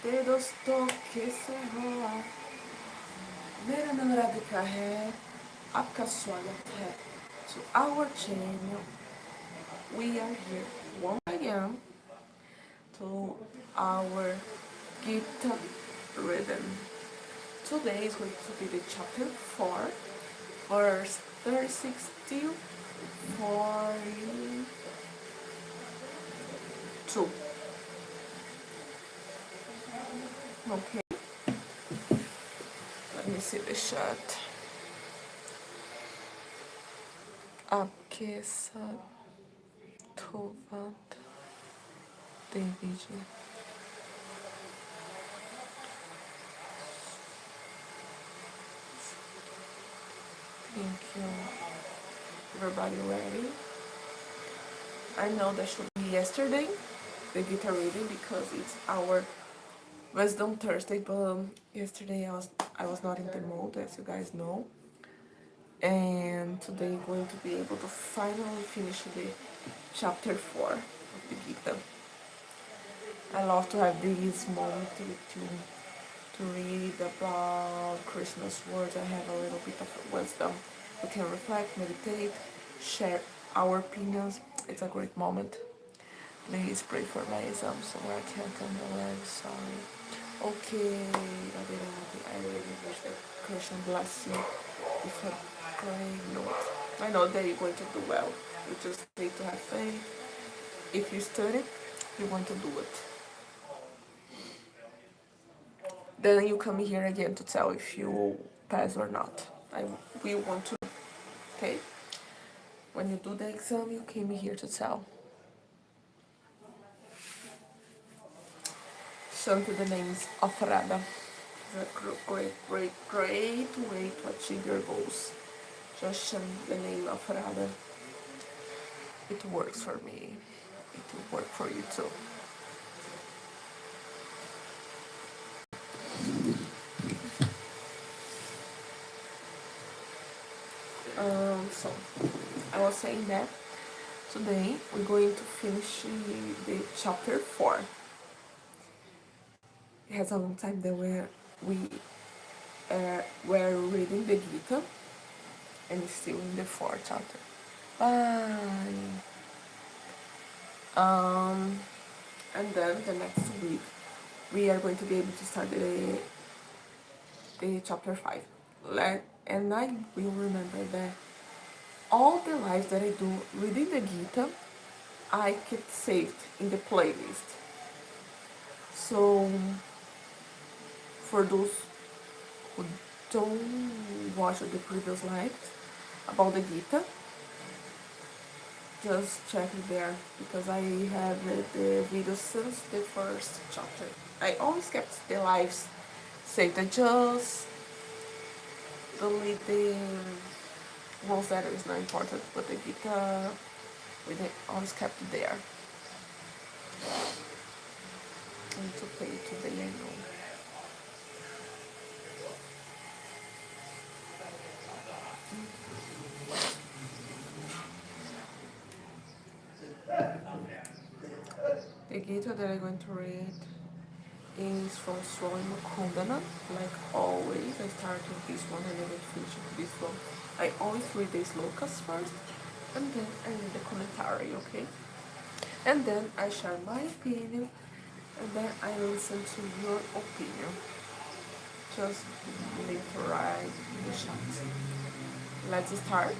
dedos toque serra, मेरा नाम राधिका है, आपका स्वागत है to our channel. We are here once again to our Gita rhythm. Today is going to be the chapter 4, verse 36 to 42. Okay, let me see the shot. आपके साथ तो बात दे दीजिए. Thank you. Everybody ready? I know that should be yesterday, the Gita reading, because it's our Wisdom Thursday, but yesterday I was not in the mood, as you guys know. And today I'm going to be able to finally finish the chapter 4 of the Gita. I love to have this moment to read about Krishna's words. I have a little bit of wisdom. We can reflect, meditate, share our opinions. It's a great moment. Please pray for my exam so I can't come alive. Sorry. Okay, Radhe Radhe. I really wish that Krishna bless you with a great note. I know that you're going to do well. You just need to have faith. If you study, you want to do it. Then you come here again to tell if you pass or not. We want to, okay? When you do the exam, you came here to tell. Chant the names of Radha. It's a great way to achieve your goals. Just chant the name of Radha. It works for me. It will work for you too. So I was saying that today we're going to finish the chapter 4. It has a long time that we're reading the Gita and it's still in the 4th chapter. Bye. And then the next week we are going to be able to start the chapter 5. And I will remember that all the lives that I do reading the Gita, I keep saved in the playlist. So for those who don't watch the previous lives about the Gita, just check it there, because I have read the video since the 1st chapter. I always kept the lives saved. I just delete the ones that is not important, but the Gita, we always kept it there. I need to play it today, I know. The Gita that I'm going to read is from Swami Kundana. Like always, I start with this one and then I finish with this one. I always read the slokas first, and then I read the commentary, okay? And then I share my opinion, and then I listen to your opinion. Just leave to write in the chat. Let's start,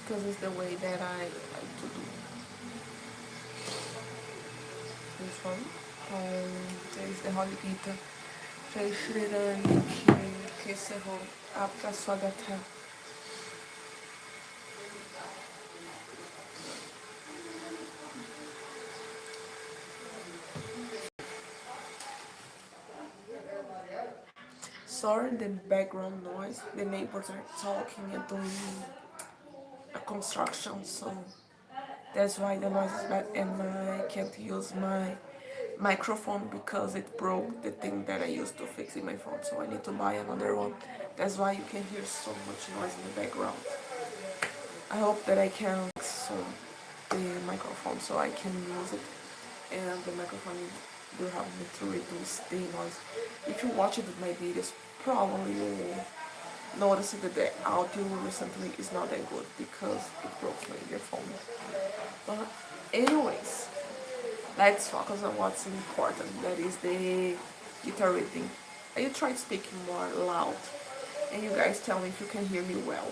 because it's the way that I like to do. This one, there is the Holy Gita. Jai Shri Ram ke se ho, aapka swagat hai. Sorry the background noise, the neighbors are talking and doing a construction, so that's why the noise is bad, and I can't use my microphone because it broke the thing that I used to fix in my phone, so I need to buy another one. That's why you can hear so much noise in the background. I hope that I can fix the microphone so I can use it and the microphone will help me to reduce the noise. If you watch it with my videos, probably you will notice that the audio recently is not that good because it broke my earphone. But anyways, let's focus on what's important. That is the guitar reading. I try speaking more loud, and you guys tell me if you can hear me well.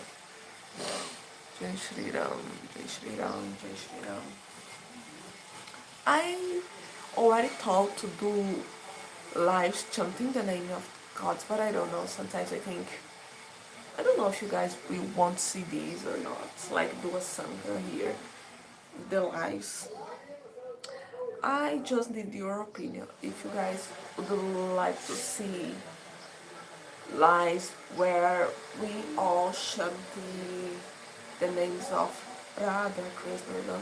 Jai Shri Ram, Jai Shri Ram, Jai Shri Ram. I already thought to do lives chanting the name of gods, but I don't know. Sometimes I don't know if you guys will want to see these or not. Like do a sangha here, the lives. I just need your opinion. If you guys would like to see lives where we all chant the names of Radha, Krishna,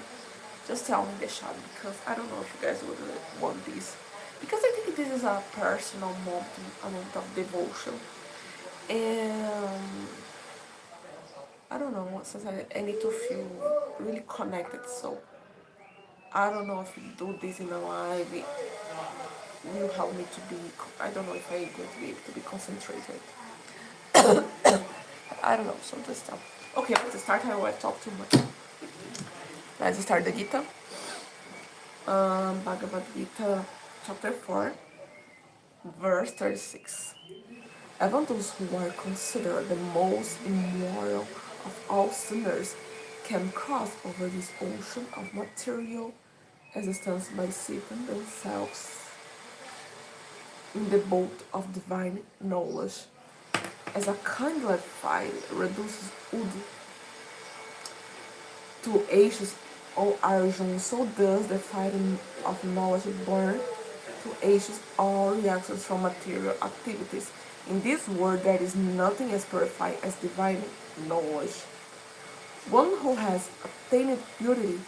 just tell me in the chat because I don't know if you guys would want this. Because I think this is a personal moment of devotion. And I don't know, sometimes I need to feel really connected. So I don't know if you do this in a live, it will help me to be, I don't know if I'm going to be able to be concentrated. I don't know, so just stop. Okay, let's start. I will talk too much. Let's start the Gita. Bhagavad Gita, chapter 4, verse 36. Even those who are considered the most immoral of all sinners can cross over this ocean of material existence by seating themselves in the boat of divine knowledge. As a kindly fire reduces wood to ashes, O Arjun, so does the fire of knowledge burn to ashes all reactions from material activities. In this world, there is nothing as purified as divine knowledge. One who has attained purity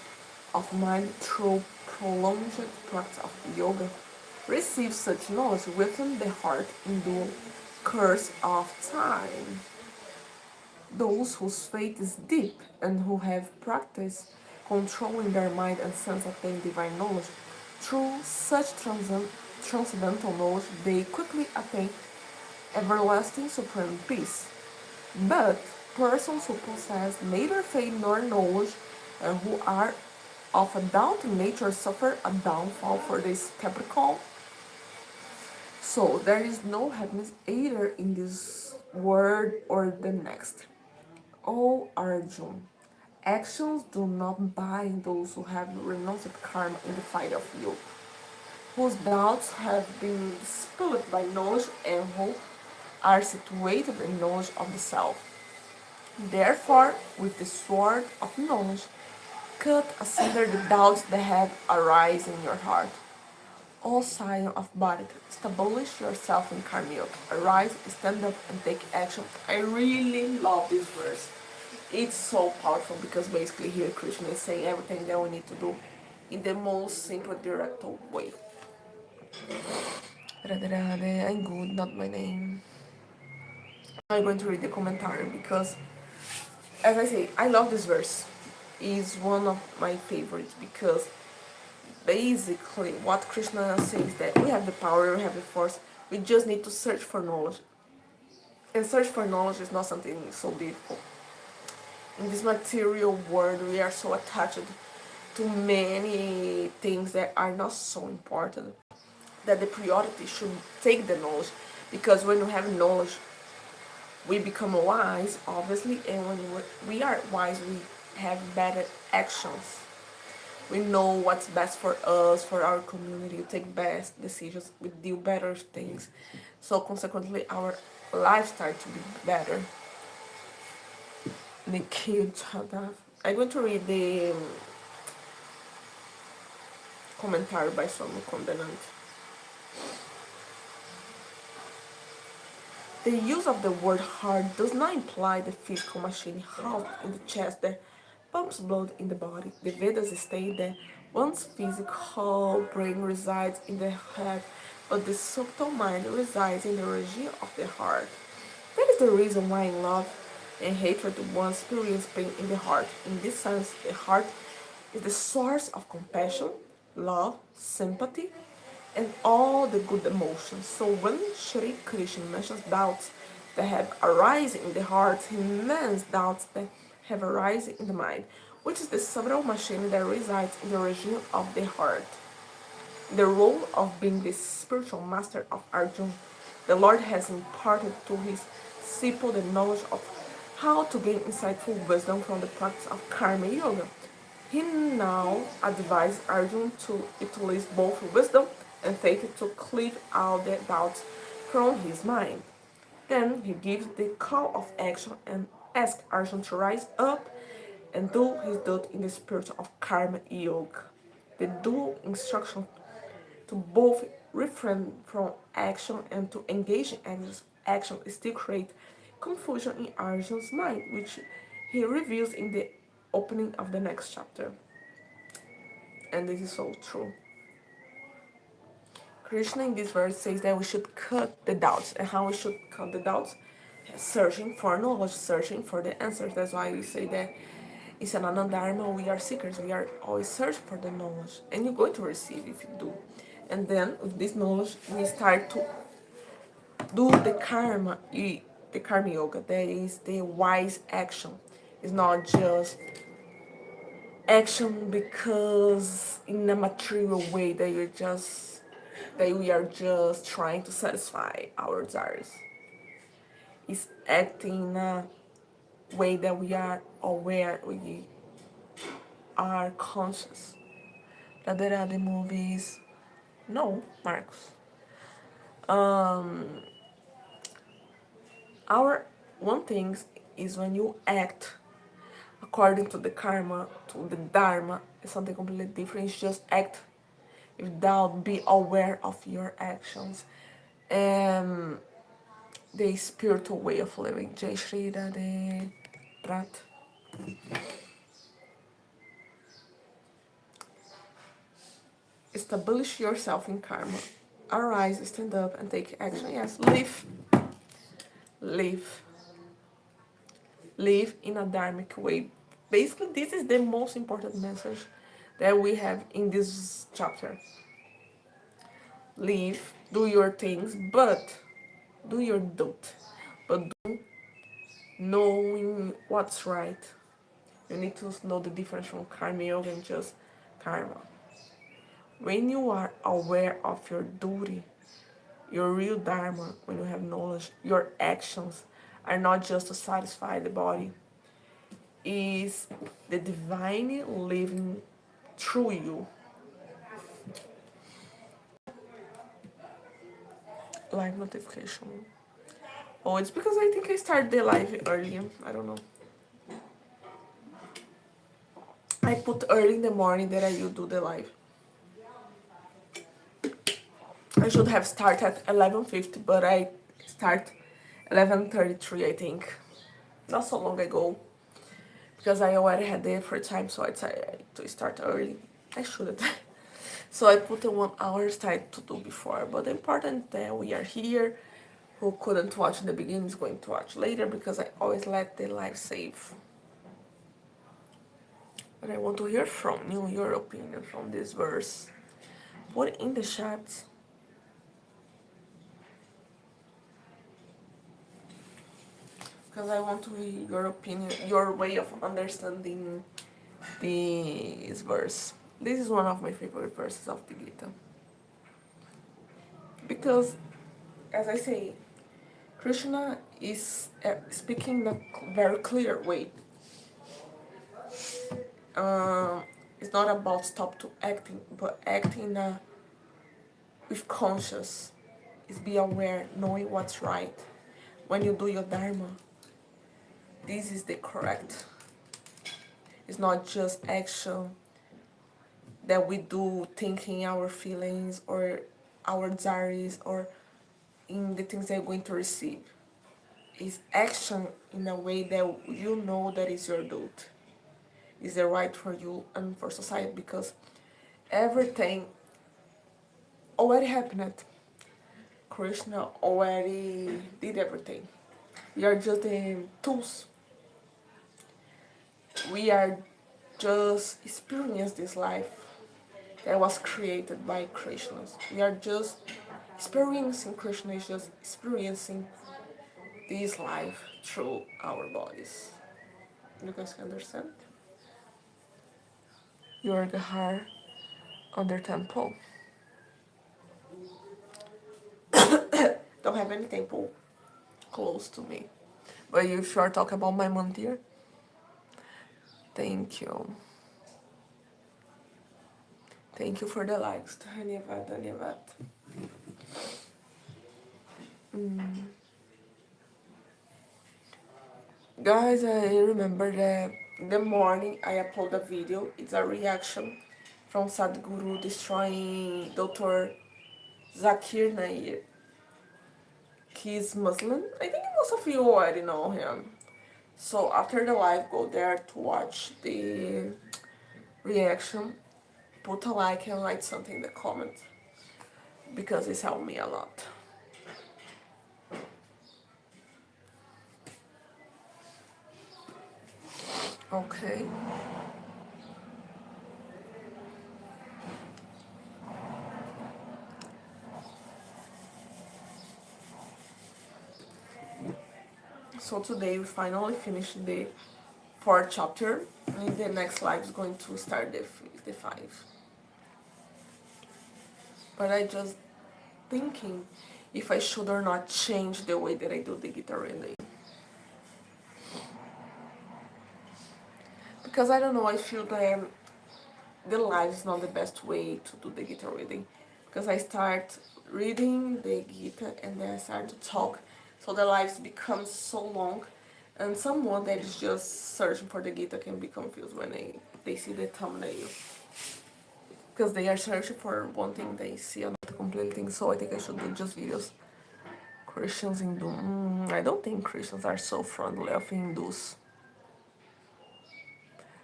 of mind through prolonged practice of yoga receives such knowledge within the heart in due course of time. Those whose faith is deep and who have practiced controlling their mind and sense attain divine knowledge, through such transcendental knowledge they quickly attain everlasting supreme peace. But persons who possess neither faith nor knowledge and who are of a doubting nature suffer a downfall for this Capricorn. So there is no happiness either in this world or the next. O Arjun, actions do not bind those who have renounced karma in the fight of yoga, whose doubts have been dispelled by knowledge and who are situated in knowledge of the self. Therefore, with the sword of knowledge, cut asunder the doubts that have arisen in your heart. O sign of body, establish yourself in karma yoga. Arise, stand up, and take action. I really love this verse. It's so powerful because basically here Krishna is saying everything that we need to do in the most simple, direct way. Radhe Radhe, I'm good, not my name. I'm going to read the commentary because, as I say, I love this verse. It's one of my favorites because basically what Krishna says that we have the power, we have the force, we just need to search for knowledge. And search for knowledge is not something so difficult. In this material world, we are so attached to many things that are not so important that the priority should take the knowledge, because when we have knowledge we become wise, obviously, and when we are wise we have better actions. We know what's best for us, for our community, we take best decisions, we do better things, so consequently our life starts to be better. Nikhil Chadav. I'm going to read the commentary by Swami Kondanant. The use of the word heart does not imply the physical machine heart in the chest that pumps blood in the body. The Vedas state that one's physical brain resides in the head, but the subtle mind resides in the region of the heart. That is the reason why in love and hatred one experiences pain in the heart. In this sense, the heart is the source of compassion love, sympathy, and all the good emotions. So when Shri Krishna mentions doubts that have arisen in the heart, he means doubts that have arisen in the mind, which is the subtle machine that resides in the region of the heart. The role of being the spiritual master of Arjuna, the Lord has imparted to his disciple the knowledge of how to gain insightful wisdom from the practice of Karma Yoga. He now advises Arjuna to utilize both wisdom and faith to cleave out the doubts from his mind. Then he gives the call of action and asks Arjuna to rise up and do his duty in the spirit of Karma Yoga. The dual instruction to both refrain from action and to engage in action still create confusion in Arjuna's mind, which he reveals in the opening of the next chapter. And this is so true. Krishna in this verse says that we should cut the doubts. And how we should cut the doubts? Searching for knowledge, searching for the answers. That's why we say that in Sanatana Dharma we are seekers. We are always searching for the knowledge. And you're going to receive if you do. And then with this knowledge we start to do the karma yoga. That is the wise action. It's not just action because in a material way that we are just trying to satisfy our desires. It's acting in a way that we are aware, we are conscious. Rather than the movies. No, Marcos. Our one thing is when you act according to the karma, to the dharma, it's something completely different. It's just act without be aware of your actions. And the spiritual way of living. Jai Shri Radhe Prat. Establish yourself in karma. Arise, stand up, and take action. Yes, live. Live. Live in a dharmic way. Basically, this is the most important message that we have in this chapter. Live, do your things, but do your duty. But do knowing what's right. You need to know the difference from karma yoga and just karma. When you are aware of your duty, your real dharma, when you have knowledge, your actions are not just to satisfy the body, is the divine living through you. Live notification. Oh, it's because I think I started the live early. I don't know. I put early in the morning that I will do the live. I should have started at 11:50, but I start 11:33, I think. Not so long ago. Because I already had the free time, so I decided to start early. I shouldn't. So I put a 1 hour start to do before. But the important that we are here. Who couldn't watch in the beginning is going to watch later because I always let the live save. But I want to hear from you, your opinion from this verse. Put it in the chat. Because I want to hear your opinion, your way of understanding this verse. This is one of my favorite verses of the Gita. Because, as I say, Krishna is speaking in a very clear way. It's not about stop to acting, but acting with conscious. Is be aware, knowing what's right. When you do your dharma, this is the correct. It's not just action that we do thinking our feelings or our desires or in the things that you're going to receive. It's action in a way that you know that is your duty. Is the right for you and for society because everything already happened. Krishna already did everything. We are just the tools. We are just experiencing this life. that was created by Krishnas. We are just experiencing, Krishna is just experiencing this life through our bodies. You guys can understand? You are the heart of the temple. Don't have any temple close to me. But you sure talk about my mandir? Thank you. Thank you for the likes. Dhanyavad, dhanyavad. Guys, I remember that the morning I upload a video. It's a reaction from Sadhguru destroying Dr. Zakir Nair. He's Muslim. I think most of you already know him. So after the live, go there to watch the reaction. Put a like and write something in the comments because it's helped me a lot. Okay. So today we finally finished the 4th chapter, and the next live is going to start the 5. But I just thinking if I should or not change the way that I do the guitar reading. Because I don't know, I feel that the live is not the best way to do the guitar reading. Because I start reading the Gita and then I start to talk. So the lives become so long. And someone that is just searching for the Gita can be confused when they see the thumbnail. Because they are searching for one thing, they see another complete thing. So I think I should do just videos. Christians, Hindu. I don't think Christians are so friendly of Hindus.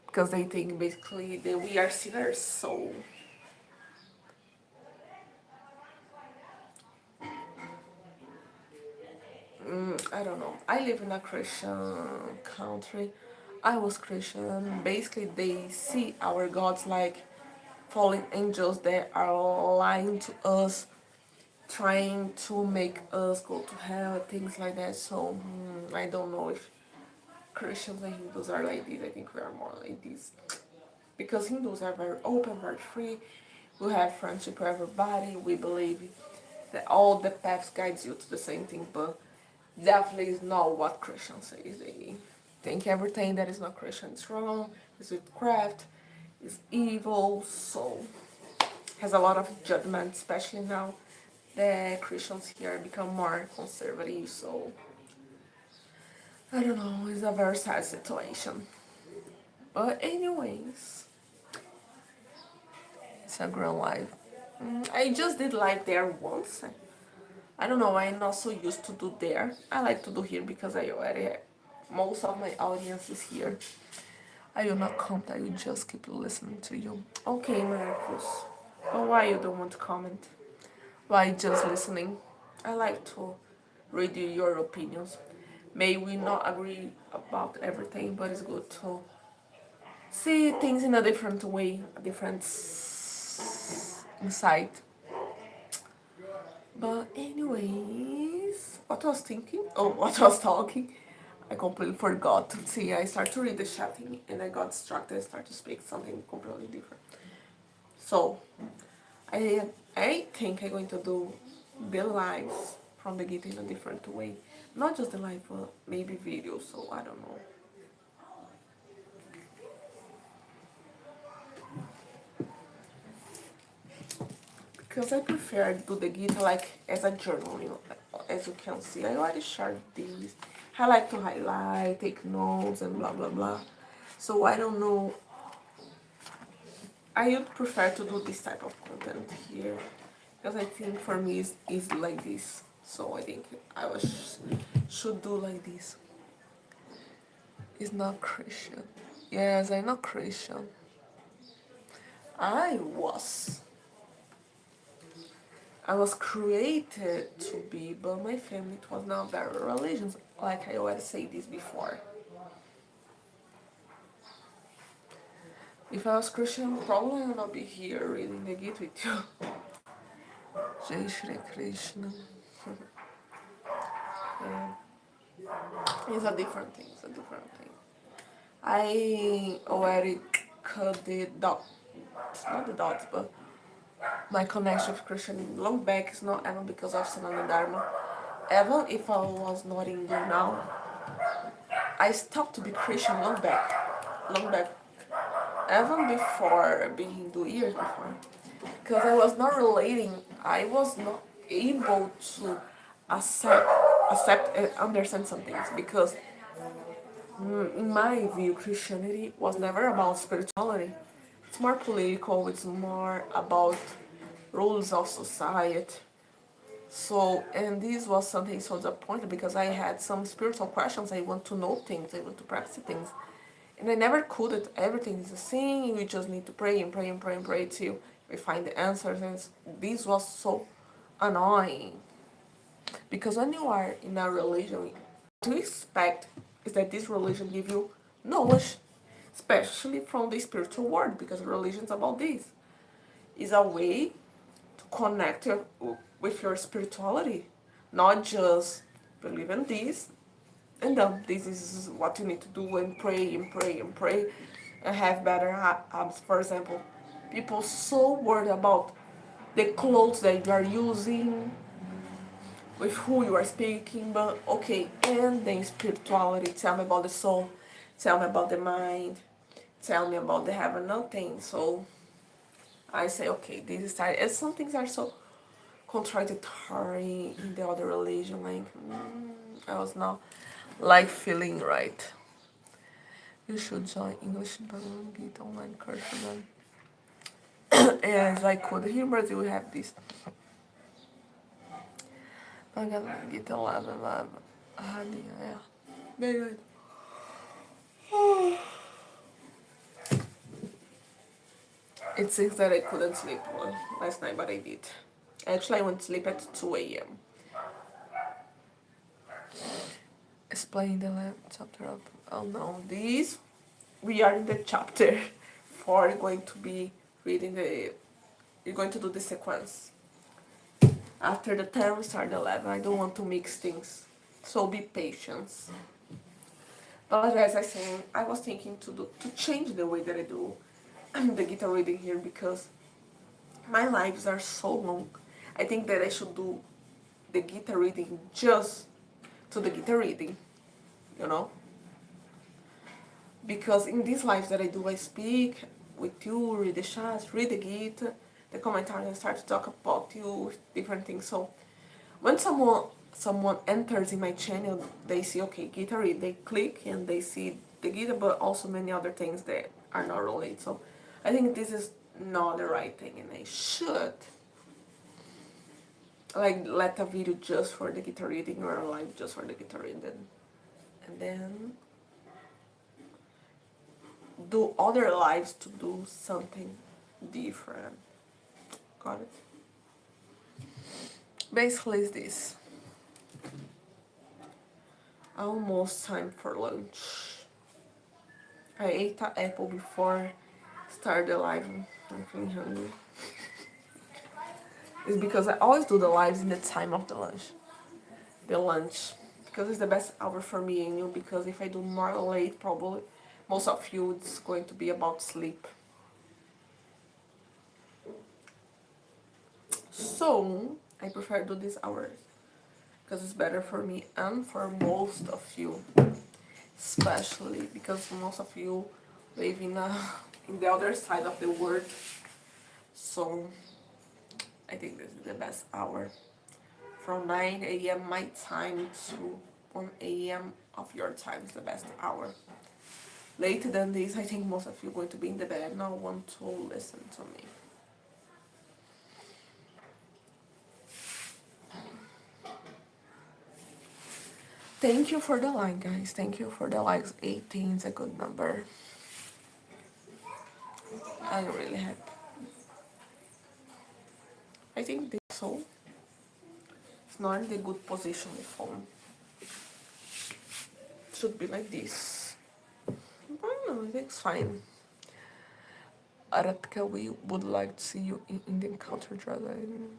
Because they think basically that we are sinners, so I don't know. I live in a Christian country. I was Christian. Basically, they see our gods like fallen angels that are lying to us, trying to make us go to hell, things like that. So I don't know if Christians and Hindus are like this. I think we are more like this. Because Hindus are very open, very free. We have friendship with everybody. We believe that all the paths guides you to the same thing, but definitely is not what Christians say. They think everything that is not Christian is wrong, is witchcraft, is evil, so has a lot of judgment, especially now that Christians here become more conservative, so I don't know, it's a very sad situation. But anyways, it's a grand life. I just did live there once. I don't know, I'm not so used to do there. I like to do here because I already have most of my audience is here. I will not comment, I will just keep listening to you. Okay, Marcus. But why you don't want to comment? Why just listening? I like to read your opinions. May we not agree about everything, but it's good to see things in a different way, a different insight. But anyways, what I was thinking, what I was talking, I completely forgot. See, I started to read the chatting and I got distracted and started to speak something completely different. So, I think I'm going to do the lives from the Gita in a different way. Not just the live, but maybe videos, so I don't know. Because I prefer to do the Gita like as a journal, you know, as you can see. I already shared these. I like to highlight, take notes and blah blah blah. So I don't know. I would prefer to do this type of content here. Because I think for me is like this. So I think should do like this. It's not Christian. Yes, I'm not Christian. I was. I was created to be, but my family was not very religious, like I always say this before. If I was Christian, probably I would not be here reading the Gita with you. Jai Shri Krishna. Yeah. It's a different thing. It's a different thing. I already cut the dots. Not the dots, but my connection with Christian long back is not even because of Sanatana Dharma. Even if I was not Hindu now, I stopped to be Christian long back. Long back. Even before being Hindu, years before. Because I was not relating, I was not able to accept, and understand some things. Because in my view, Christianity was never about spirituality. It's more political, it's more about rules of society. So, and this was something so disappointing because I had some spiritual questions. I want to know things, I want to practice things. And I never could it. Everything is the same. We just need to pray and pray and pray and pray till we find the answers. And this was so annoying. Because when you are in a religion, what you expect is that this religion give you knowledge, especially from the spiritual world, because religion is about this. It's a way to connect with your spirituality, not just believe in this and then this is what you need to do and pray and pray and pray and have better habits. For example, people so worried about the clothes that you are using, with who you are speaking, but okay, and then spirituality, tell me about the soul, tell me about the mind, tell me about the heaven, nothing. So I say, okay, this is time. And some things are so contradictory in the other religion, like, I was not like feeling right. You should join English Bhagavad Gita online course for them. As I could. Here in Brazil we have this. Bhagavad Gita 11. Yeah. Very good. It seems that I couldn't sleep well last night, but I did. Actually, I went to sleep at 2 a.m. Explain the last chapter of. Oh no, this. We are in the chapter 4. Going to be reading the. You're going to do the sequence. After the 10, we start the 11. I don't want to mix things. So be patient. But as I said, I was thinking to change the way that I do the guitar reading here because my lives are so long. I think that I should do the guitar reading just to the guitar reading, you know? Because in these lives that I do, I speak with you, read the chats, read the Gita, the commentaries, and start to talk about you, different things. So when someone enters in my channel, they see, okay, Gita read, they click and they see the Gita, but also many other things that are not related. So I think this is not the right thing, and I should like let a video just for the Gita reading or a live just for the Gita reading, and then do other lives to do something different. Got it? Basically, it's this. Almost time for lunch. I ate an apple before start the live. I'm feeling hungry. It's because I always do the lives in the time of the lunch. The lunch. Because it's the best hour for me and you. Because if I do more late, probably most of you it's going to be about sleep. So I prefer do these hours. Because it's better for me and for most of you. Especially because most of you live in the other side of the world. So I think this is the best hour. From 9 a.m. my time to 1 a.m. of your time is the best hour. Later than this, I think most of you are going to be in the bed, not want to listen to me. Thank you for the like, guys. Thank you for the likes. 18 is a good number. I'm really happy. I think this so. It's not in the good position the phone. It should be like this. But no, I think it's fine. Aratka, we would like to see you in Indian culture rather than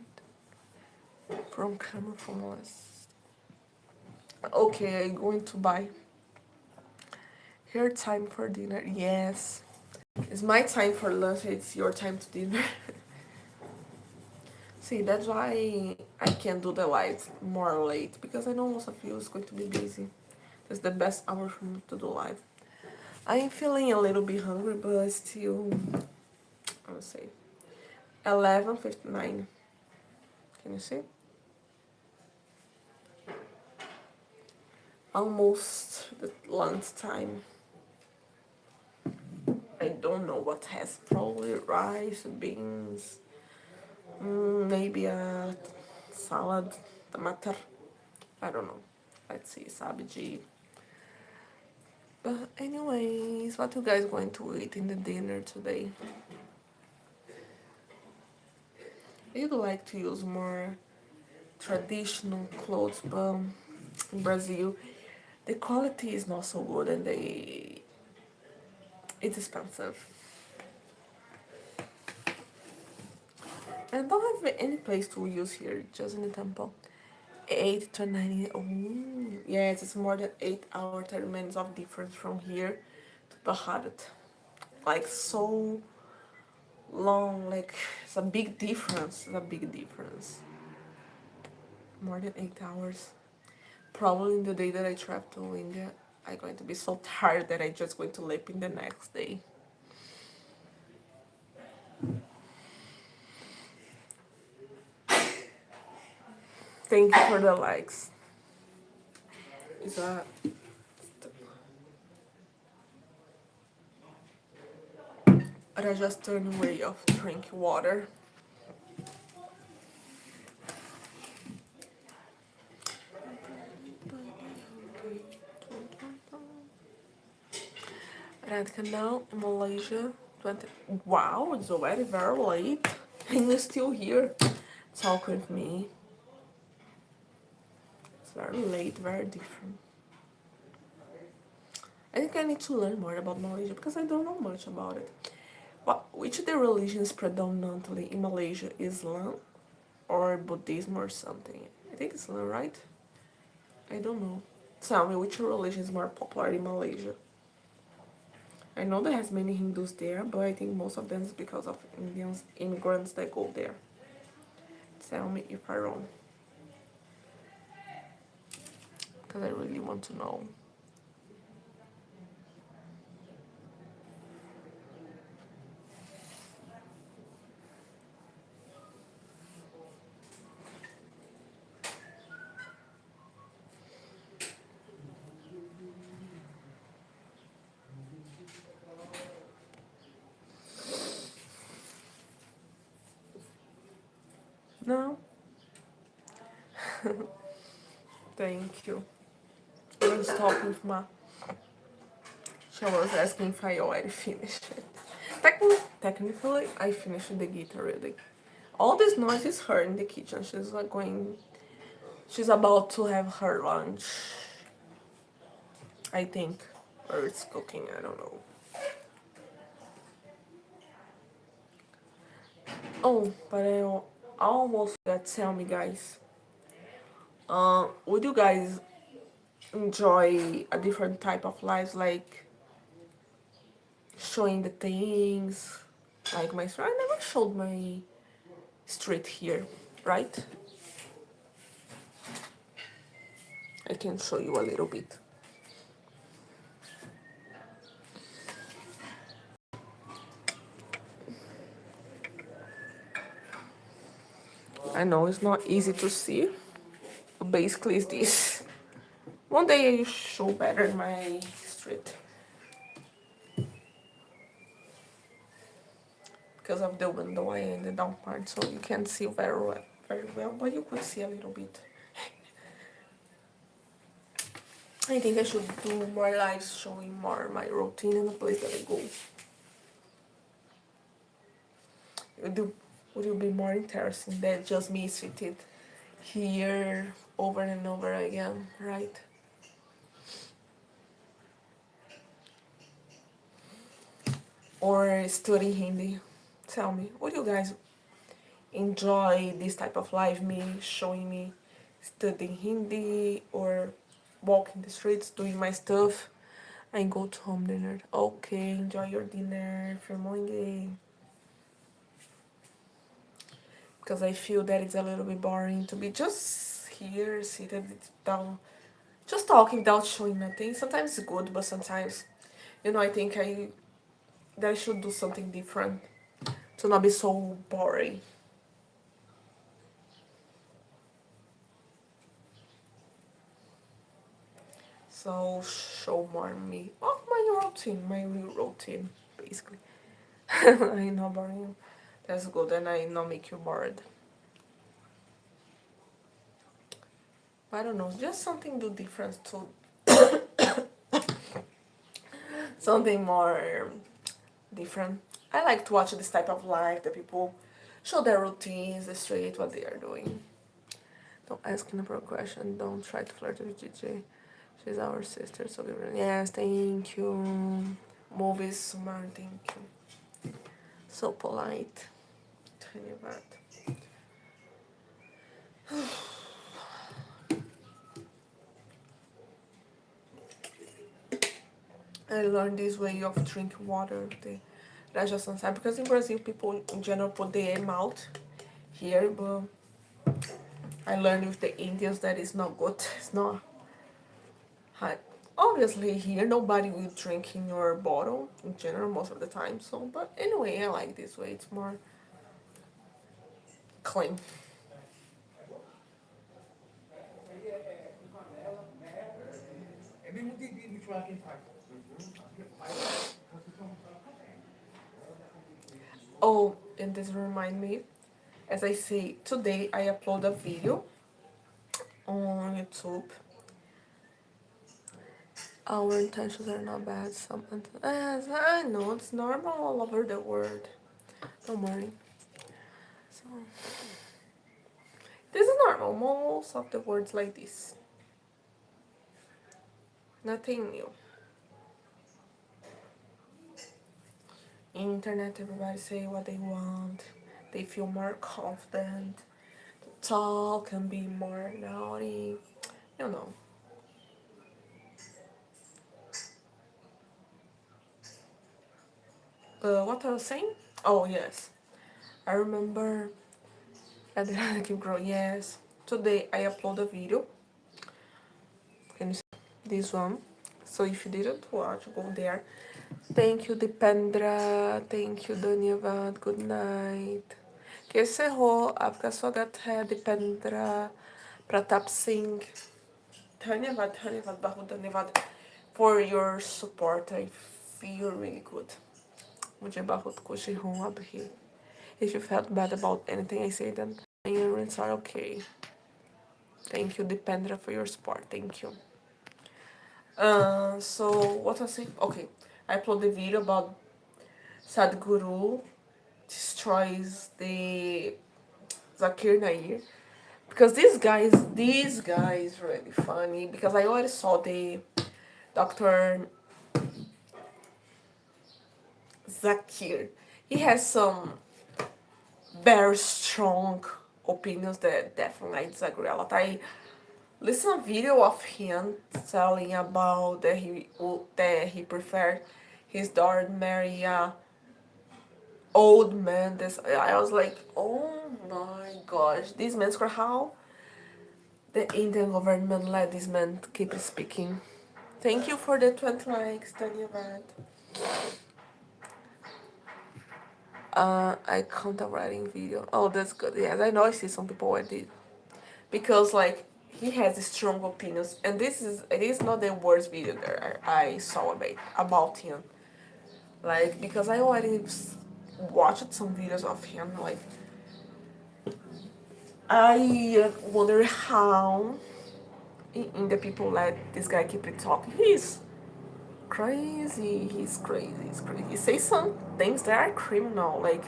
from camera from us. Okay, I'm going to buy. Here, time for dinner. Yes. It's my time for lunch, it's your time to dinner. See, that's why I can't do the live more late, because I know most of you is going to be busy. It's the best hour for me to do live. I'm feeling a little bit hungry, but still, I would say 11:59. Can you see? Almost the lunch time. I don't know what has, probably rice, beans, maybe a salad, tomato. I don't know. Let's see, sabji. But anyways, what you guys going to eat in the dinner today? You'd like to use more traditional clothes, but in Brazil, the quality is not so good and it's expensive. And don't have any place to use here, just in the temple. 8 to 9. Oh, yes, it's more than 8 hours, 30 minutes of difference from here to Bharat. Like, so long, like, it's a big difference. It's a big difference. More than 8 hours. Probably in the day that I travel to India, I'm going to be so tired that I'm just going to sleep in the next day. Thank you for the likes. Is that I just turned away of drinking water. Red Canal, Malaysia, 20. Wow, it's already very late. And you're still here talking with me. It's very late, very different. I think I need to learn more about Malaysia because I don't know much about it. Which of the religions predominantly in Malaysia? Islam or Buddhism or something? I think Islam, right? I don't know. Tell me, which religion is more popular in Malaysia? I know there has many Hindus there, but I think most of them is because of Indians, immigrants that go there. Tell me if I'm wrong. Because I really want to know. No? Thank you. I was talking with my... She was asking if I already finished it. Technically, I finished the Gita reading. All this noise is her in the kitchen. She's like going... She's about to have her lunch. I think. Or it's cooking, I don't know. Oh, but I almost forgot to tell me, guys. Would you guys enjoy a different type of lives, like showing the things, like my street? I never showed my street here, right? I can show you a little bit. I know it's not easy to see, but basically it's this. One day I will show better my street. Because of the window I in the down part, so you can't see very well, but you could see a little bit. I think I should do more lives showing more my routine in the place that I go. Would you be more interesting than just me seated here over and over again, right? Or studying Hindi. Tell me, would you guys enjoy this type of life, me showing me studying Hindi or walking the streets, doing my stuff, and go to home dinner? Okay, enjoy your dinner, Firmongue. Because I feel that it's a little bit boring to be just here, seated down, just talking without showing nothing. Sometimes it's good, but sometimes, I think that I should do something different to not be so boring. So show more me of my routine, my real routine, basically. I know boring. That's good, and I not make you bored. I don't know, just something do different to something more different. I like to watch this type of life, the people show their routines, the street, what they are doing. Don't ask him a question. Don't try to flirt with Gigi. She's our sister, so give her. Yes, thank you. Movies, smart, thank you. So polite. Tell you that. I learned this way of drinking water, the Raja Sansai, because in Brazil people in general put the M out here, but I learned with the Indians that it's not good. It's not hot. Obviously here nobody will drink in your bottle in general most of the time. So, but anyway, I like this way. It's more clean. Oh, and this remind me, as I say, today I upload a video on YouTube. Our intentions are not bad. As I know, it's normal all over the world. Don't worry. So, this is normal. Most of the words like this. Nothing new. Internet, everybody say what they want. They feel more confident to talk and be more naughty. You know. What I was saying? Oh, yes. I remember at the keep growing. Yes. Today I upload a video. Can you see this one? So if you didn't watch, go there. Thank you, Dipendra. Thank you, Dhanyavad. Good night. कैसे हो? आपका स्वागत है दीपेंद्र प्रताप सिंह. धन्यवाद, धन्यवाद, बहुत धन्यवाद for your support. I feel really good. मुझे बहुत खुशी हूँ अभी. If you felt bad about anything I said, then your words are okay. Thank you, Dipendra, for your support. Thank you. So what was it? Okay, I uploaded the video about Sadhguru destroys the Zakir Nair. Because this guy is really funny. Because I already saw the Dr. Zakir. He has some very strong opinions that definitely I disagree a lot. I listened a video of him telling about that he preferred his daughter marry a old man. This I was like, oh my gosh, this man's for how the Indian government let this man keep speaking. Thank you for the 20 likes, Dhanyavad. I content writing video. Oh, that's good. Yes, I know I see some people at it. Because like he has strong opinions, and it is not the worst video that I saw about him. Like because I already watched some videos of him. Like I wonder how in the people let this guy keep it talking. He's crazy. He's crazy. He's crazy. He says some things that are criminal. Like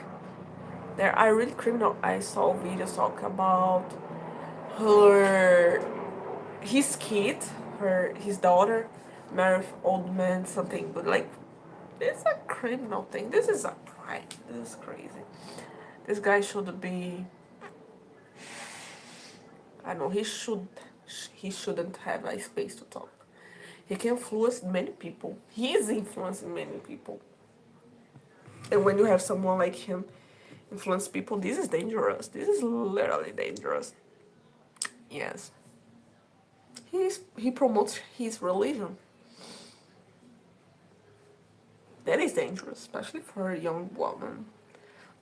there are really criminal. I saw videos talk about her, his kid, his daughter, married old man something. But like, this is a criminal thing. This is a This is crazy. This guy should be, I know, he shouldn't have a space to talk. He can influence many people. He is influencing many people. And when you have someone like him influence people, this is dangerous. This is literally dangerous. Yes. He promotes his religion. That is dangerous, especially for a young woman.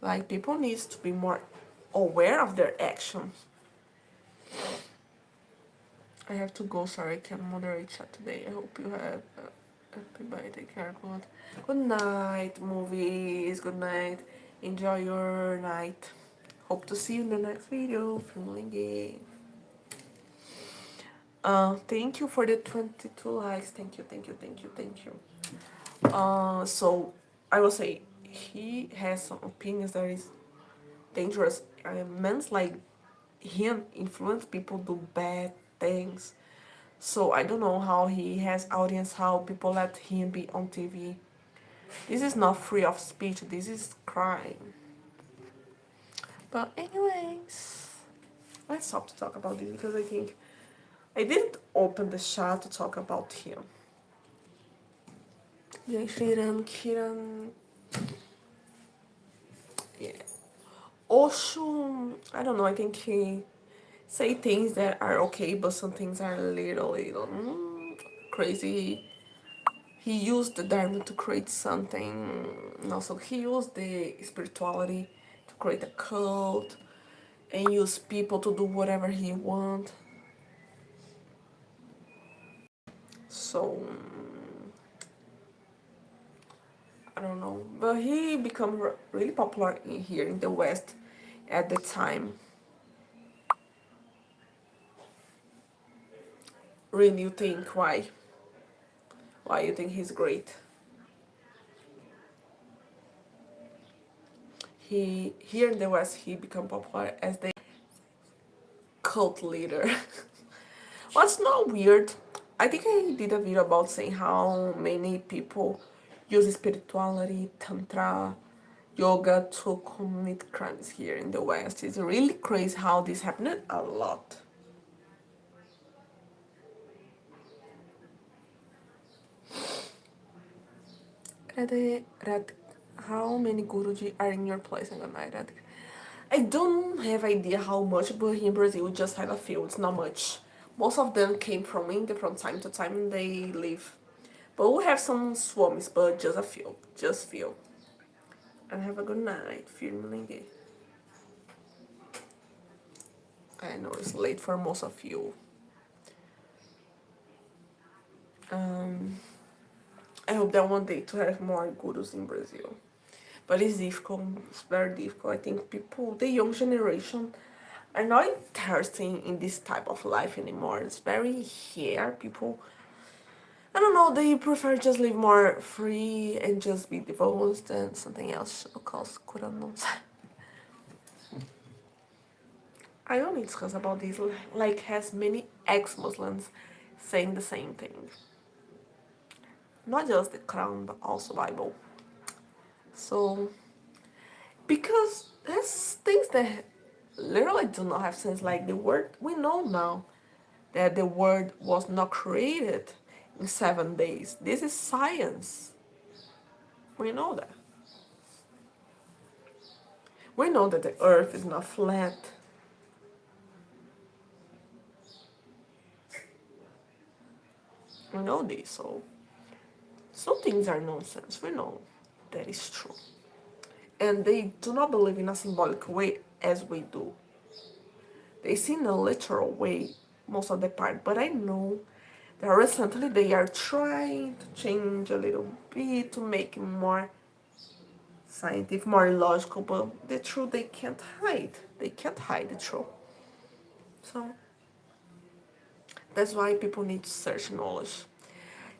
Like, people needs to be more aware of their actions. I have to go, sorry, I can't moderate chat today. I hope you have a happy bye, take care, good night, movies, good night. Enjoy your night. Hope to see you in the next video. Feeling gay. Thank you for the 22 likes. Thank you, thank you, thank you, thank you. So I will say he has some opinions that is dangerous. Men's like him influence people do bad things. So I don't know how he has audience, how people let him be on TV. This is not free of speech. This is crime. But anyways, let's stop to talk about this because I think I didn't open the chat to talk about him. Jai Shri Ram, Kiran. Yeah. Osho, I don't know, I think he say things that are okay, but some things are a little crazy. He used the Dharma to create something. And also, he used the spirituality to create a cult and use people to do whatever he want. So I don't know, but he became really popular here in the West at the time. Really, you think why? Why you think he's great? He here in the West he became popular as the cult leader. What's not weird? I think I did a video about saying how many people use spirituality, tantra, yoga to commit crimes here in the West. It's really crazy how this happened a lot. How many Guruji are in your place? I'm gonna I don't have idea how much, but here in Brazil we just have a few. It's not much. Most of them came from India from time to time and they leave. But we have some swamis, but just a few. Just few. And have a good night. Firme. I know it's late for most of you. I hope that one day to have more gurus in Brazil. But it's difficult. It's very difficult. I think people, the young generation, are not interested in this type of life anymore. It's very here. People, I don't know, they prefer just live more free and just be devout than something else. Because I only discuss about this, like has many ex-Muslims saying the same thing. Not just the Quran, but also Bible. So, because there's things that literally do not have sense, like the word, we know now that the word was not created in 7 days. This is science. We know that. We know that the earth is not flat. We know this, so some things are nonsense. We know that is true. And they do not believe in a symbolic way as we do. They see in a literal way most of the part, but I know that recently they are trying to change a little bit to make it more scientific, more logical, but the truth they can't hide. They can't hide the truth. So that's why people need to search knowledge.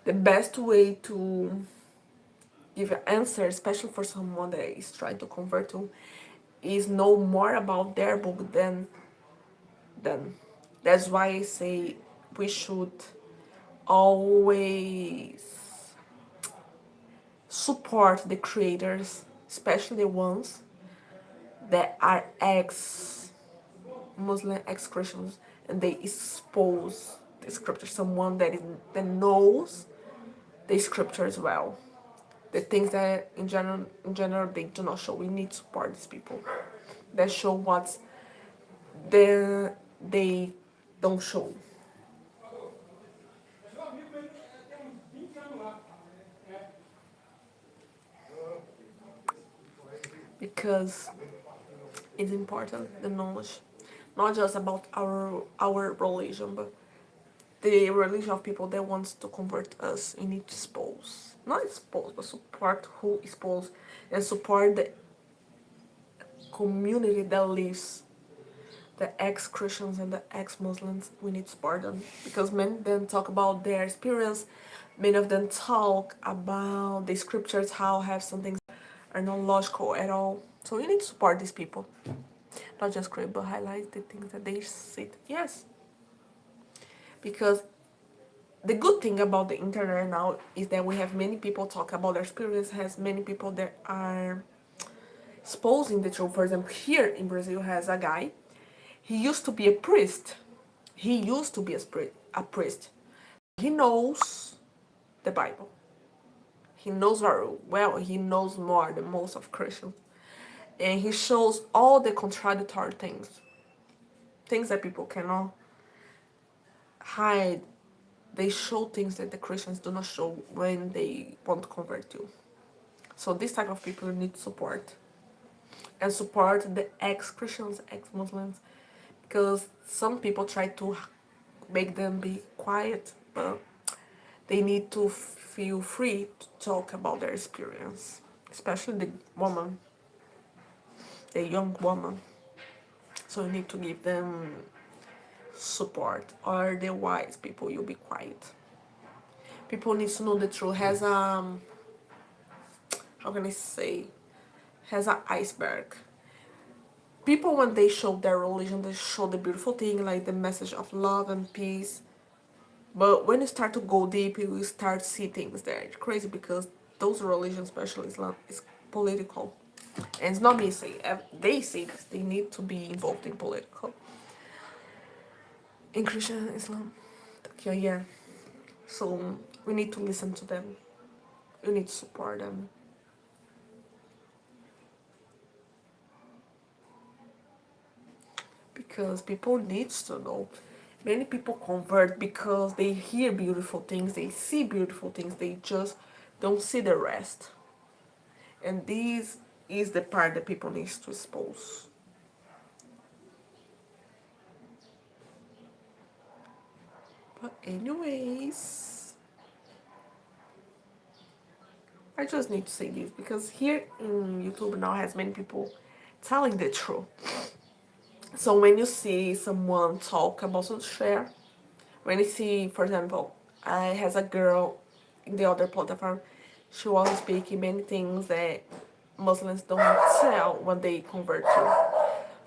The best way to give an answer, especially for someone that is trying to convert to, is know more about their book than them. That's why I say we should always support the creators especially the ones that are ex-Muslim, ex-Christians, and they expose the scripture. Someone that knows the scriptures well. The things that in general they do not show. We need to support these people that show what they don't show. Because it's important, the knowledge, not just about our religion, but the religion of people that wants to convert us. We need to expose, not expose, but support who expose, and support the community that lives, the ex-Christians and the ex-Muslims. We need to support them because many of them talk about their experience. Many of them talk about the scriptures, how have some things are not logical at all. So we need to support these people, not just create, but highlight the things that they said. Yes, because the good thing about the internet now is that we have many people talk about their experience. Has many people that are exposing the truth. For example, here in Brazil has a guy. He used to be a priest. He used to be a priest. He knows the Bible. He knows very well. He knows more than most of Christians. And he shows all the contradictory things that people cannot hide. They show things that the Christians do not show when they want to convert you. So this type of people need support. And support the ex-Christians, ex-Muslims. Because some people try to make them be quiet, but they need to feel free to talk about their experience. Especially the woman, the young woman. So you need to give them support, or the wise people, you'll be quiet. People need to know the truth. Has how can I say, has an iceberg. People, when they show their religion, they show the beautiful thing, like the message of love and peace. But when you start to go deep, you start to see things there. It's crazy because those religions, especially Islam, is political. And it's not me saying, they say this, they need to be involved in political. In Christian Islam. Yeah. So we need to listen to them. We need to support them. Because people need to know. Many people convert because they hear beautiful things, they see beautiful things, they just don't see the rest. And this is the part that people need to expose. But anyways, I just need to say this because here in YouTube now has many people telling the truth. So when you see someone talk about some share, when you see, for example, I has a girl in the other platform, she was speaking many things that Muslims don't tell when they convert to.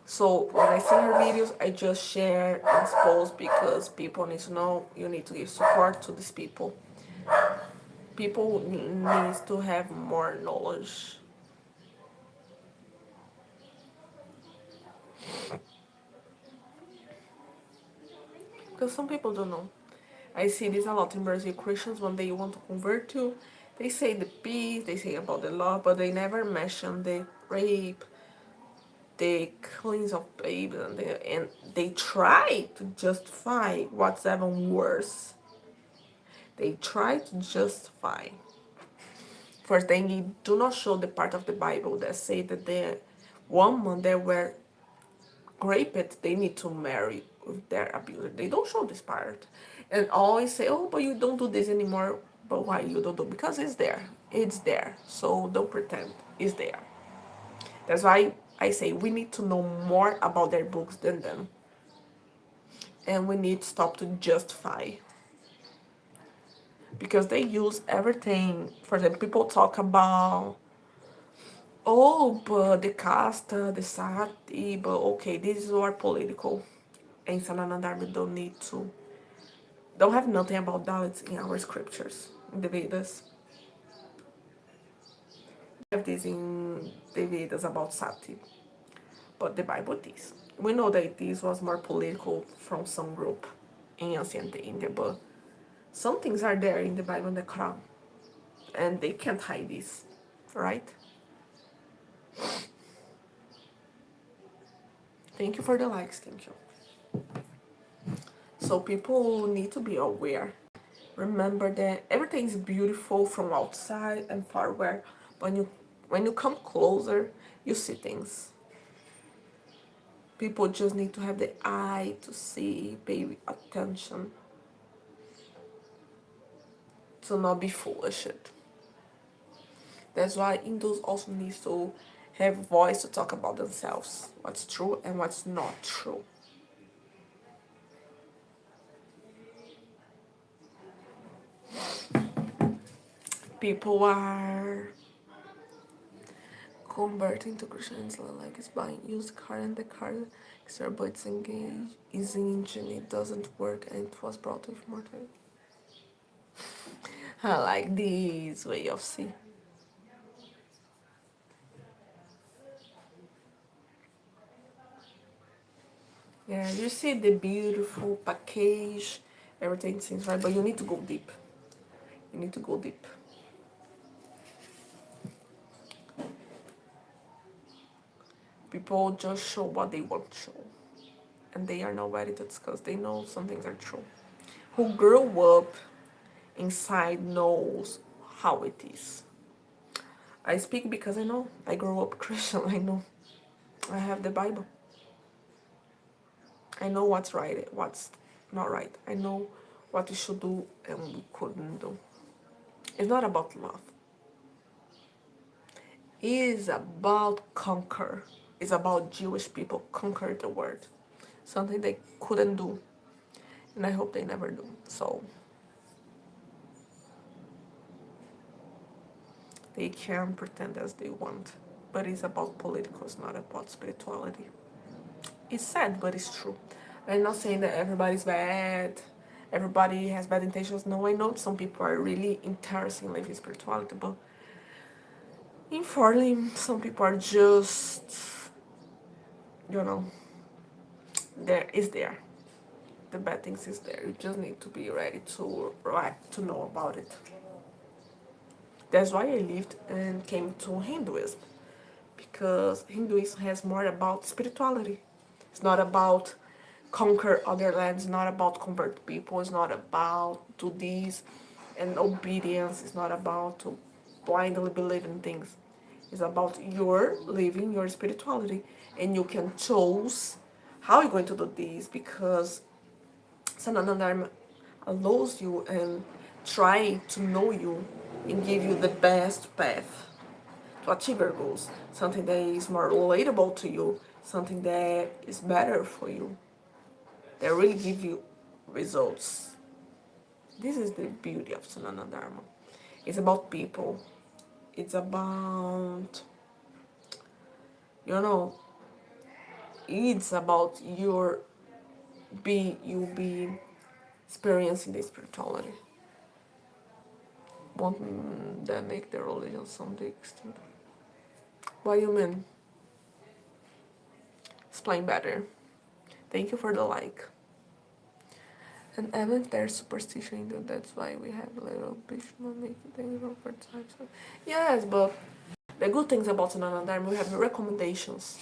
So when I see her videos, I just share and expose because people need to know. You need to give support to these people. People need to have more knowledge. Because some people don't know. I see this a lot in Brazil. Christians, when they want to convert to, they say the peace, they say about the law, but they never mention the rape, the killings of babies, and they try to justify what's even worse. They try to justify. First, they do not show the part of the Bible that say that the woman that were raped, they need to marry with their abuser. They don't show this part. And always say, oh, but you don't do this anymore. But why you don't do? Because it's there. It's there. So don't pretend. It's there. That's why I say we need to know more about their books than them. And we need to stop to justify. Because they use everything. For example, people talk about, oh, but the caste, the sati, but okay, this is more political. And Sanatana Dharma don't have nothing about Dalits in our scriptures, in the Vedas. have this in the Vedas about sati, but the Bible is. We know that this was more political from some group in ancient India, but some things are there in the Bible and the Quran, and they can't hide this, right? Thank you for the likes, thank you. So people need to be aware. Remember that everything is beautiful from outside and far away. When you come closer, you see things. People just need to have the eye to see, pay attention, to not be foolish. That's why Hindus also need to have voice to talk about themselves, what's true and what's not true. People are converting to Christianity like it's buying used car and the car but it's engaged is in engine, it doesn't work and it was brought with mortar. I like this way of seeing. Yeah, you see the beautiful package, everything seems right, but you need to go deep. You need to go deep. People just show what they want to show, and they are not ready to discuss. They know some things are true. Who grew up inside knows how it is. I speak because I know. I grew up Christian. I know. I have the Bible. I know what's right, what's not right. I know what we should do and we couldn't do. It's not about love. It is about conquer. It's about Jewish people conquer the world. Something they couldn't do. And I hope they never do. So they can pretend as they want. But it's about political, it's not about spirituality. It's sad, but it's true. I'm not saying that everybody's bad, everybody has bad intentions. No, I know some people are really interested in living spirituality, but unfortunately, some people are just, you know, there is there. The bad things is there. You just need to be ready to know about it. That's why I lived and came to Hinduism, because Hinduism has more about spirituality. It's not about conquer other lands, it's not about convert people, it's not about do this and obedience, it's not about to blindly believe in things. It's about your living your spirituality, and you can choose how you're going to do this, because Sanatana Dharma allows you and try to know you and give you the best path to achieve your goals. Something that is more relatable to you, something that is better for you, that really give you results. This is the beauty of Sanatana Dharma. It's about people. It's about, you know, it's about you be experiencing the spirituality. Won't that make the religion someday extinct? What do you mean? Explain better. Thank you for the like. And even there's superstition, that's why we have a little bit of making things over time. So, yes, but the good things about Sanatana Dharma, we have recommendations.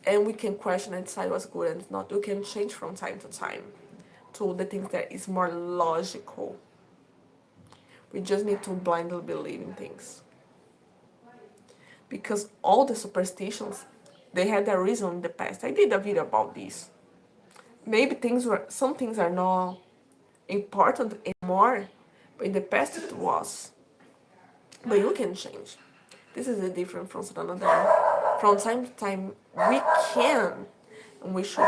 And we can question and decide what's good and not. We can change from time to time to the things that is more logical. We just need to blindly believe in things. Because all the superstitions, they had a reason in the past. I did a video about this. Maybe some things are not important anymore, but in the past it was. But you can change. This is the difference from Sanatana. From time to time, we can, and we should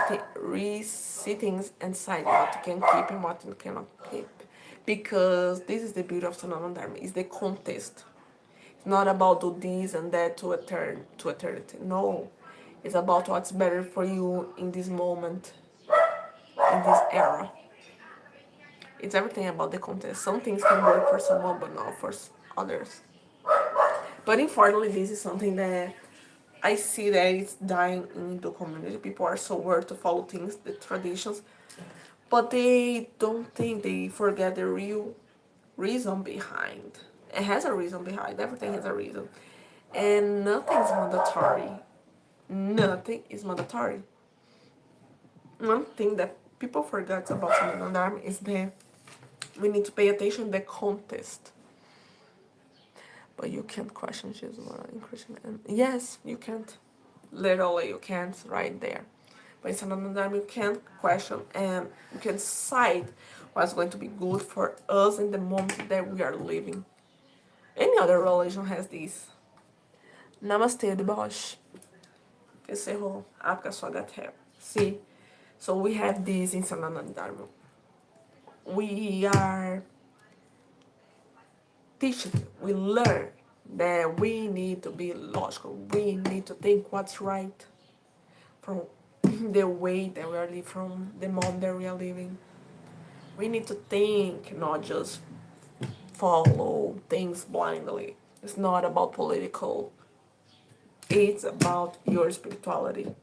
see things and decide what you can keep and what you cannot keep. Because this is the beauty of Sanatana Dharma, is the contest. It's not about do this and that to eternity. No, it's about what's better for you in this moment, in this era. It's everything about the contest. Some things can work for someone, but not for others. But unfortunately, this is something that I see that it's dying in the community. People are so worried to follow things, the traditions, but they don't think, they forget the real reason behind. It has a reason behind. Everything has a reason. And nothing is mandatory. Nothing is mandatory. One thing that people forget about Sanatana is that we need to pay attention to the context. But you can't question Jesus in Christian. And yes, you can't. Literally, you can't right there. But in Sanatana, you can't question and you can decide what's going to be good for us in the moment that we are living. Any other religion has this. Namaste, deboche. Encerrou. Apka Swagatha. See? So we have this in Sanatana Dharma. We are teaching, we learn that we need to be logical. We need to think what's right from the way that we are living, from the moment that we are living. We need to think, not just follow things blindly. It's not about political. It's about your spirituality,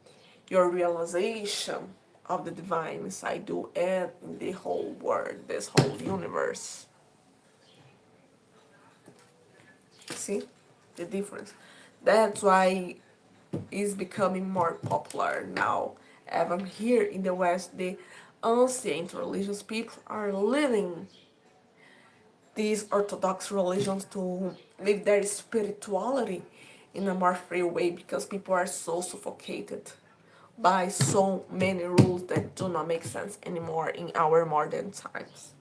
your realization of the divine inside you and the whole world, this whole universe. See the difference? That's why it's becoming more popular now. Even here in the West, the ancient religious people are living these orthodox religions to live their spirituality in a more free way because people are so suffocated by so many rules that do not make sense anymore in our modern times.